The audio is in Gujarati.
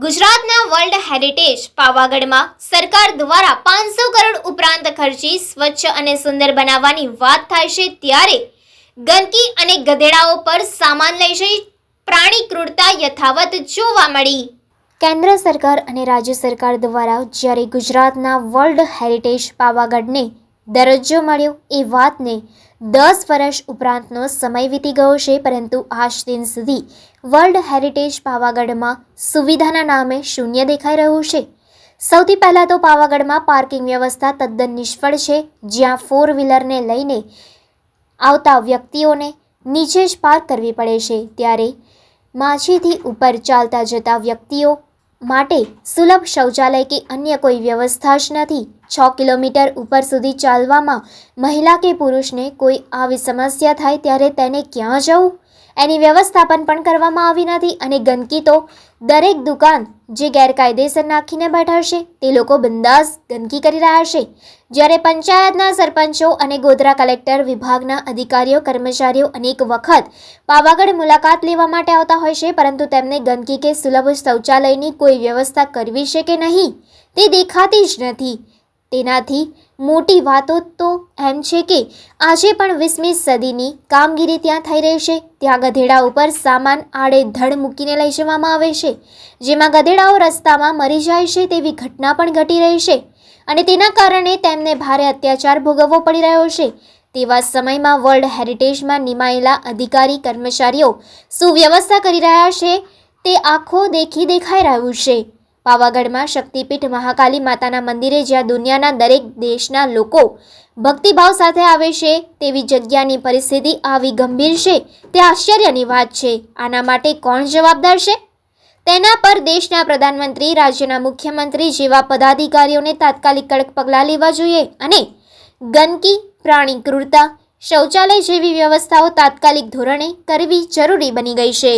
ગુજરાતના વર્લ્ડ હેરિટેજ પાવાગઢમાં સરકાર દ્વારા 500 કરોડ ઉપરાંત ખર્ચી સ્વચ્છ અને સુંદર બનાવવાની વાત થાય છે ત્યારે ગંદકી અને ગધેડાઓ પર સામાન લઈ જઈ પ્રાણી ક્રૂરતા યથાવત જોવા મળી। કેન્દ્ર સરકાર અને રાજ્ય સરકાર દ્વારા જ્યારે ગુજરાતના વર્લ્ડ હેરિટેજ પાવાગઢને દરજ્જો મળ્યો એ વાતને 10 વર્ષ ઉપરાંતનો સમય વીતી ગયો છે, પરંતુ આજ દિન સુધી વર્લ્ડ હેરિટેજ પાવાગઢમાં સુવિધાના નામે શૂન્ય દેખાઈ રહ્યું છે। સૌથી પહેલાં તો પાવાગઢમાં પાર્કિંગ વ્યવસ્થા તદ્દન નિષ્ફળ છે, જ્યાં 4 વ્હીલરને લઈને આવતા વ્યક્તિઓને નીચે જ પાર્ક કરવી પડે છે, ત્યારે માછીથી ઉપર ચાલતા જતા વ્યક્તિઓ માટે સુલભ શૌચાલય કે અન્ય કોઈ વ્યવસ્થા જ નથી। 6 કિલોમીટર ઉપર સુધી ચાલવામાં મહિલા કે પુરુષને કોઈ આવી સમસ્યા થાય ત્યારે તેને ક્યાં જવું એની વ્યવસ્થાપન પણ કરવામાં આવી નથી। અને ગંદકી તો દરેક દુકાન જે ગેરકાયદેસર નાખીને બેઠા છે તે લોકો બિંદાસ ગંદકી કરી રહ્યા છે, જ્યારે પંચાયતના સરપંચો અને ગોધરા કલેક્ટર વિભાગના અધિકારીઓ કર્મચારીઓ અનેક વખત પાવાગઢ મુલાકાત લેવા માટે આવતા હોય છે, પરંતુ તેમને ગંદકી કે સુલભ શૌચાલયની કોઈ વ્યવસ્થા કરવી છે કે નહીં તે દેખાતી જ નથી। તેનાથી મોટી વાતો તો એમ છે કે આજે પણ 20મી સદીની કામગીરી ત્યાં થઈ રહી છે। ત્યાં ગધેડા ઉપર સામાન આડેધડ મૂકીને લઈ જવામાં આવે છે, જેમાં ગધેડાઓ રસ્તામાં મરી જાય છે તેવી ઘટના પણ ઘટી રહી છે, અને તેના કારણે તેમને ભારે અત્યાચાર ભોગવવો પડી રહ્યો છે। તેવા સમયમાં વર્લ્ડ હેરિટેજમાં નિમાયેલા અધિકારી કર્મચારીઓ શું વ્યવસ્થા કરી રહ્યા છે તે આંખો દેખી દેખાઈ રહ્યું છે। પાવાગઢમાં શક્તિપીઠ મહાકાલી માતાના મંદિરે જ્યાં દુનિયાના દરેક દેશના લોકો ભક્તિભાવ સાથે આવે છે તેવી જગ્યાની પરિસ્થિતિ આવી ગંભીર છે તે આશ્ચર્યની વાત છે। આના માટે કોણ જવાબદાર છે તેના પર દેશના પ્રધાનમંત્રી, રાજ્યના મુખ્યમંત્રી જેવા પદાધિકારીઓને તાત્કાલિક કડક પગલાં લેવા જોઈએ અને ગંદકી, પ્રાણી ક્રૂરતા, શૌચાલય જેવી વ્યવસ્થાઓ તાત્કાલિક ધોરણે કરવી જરૂરી બની ગઈ છે।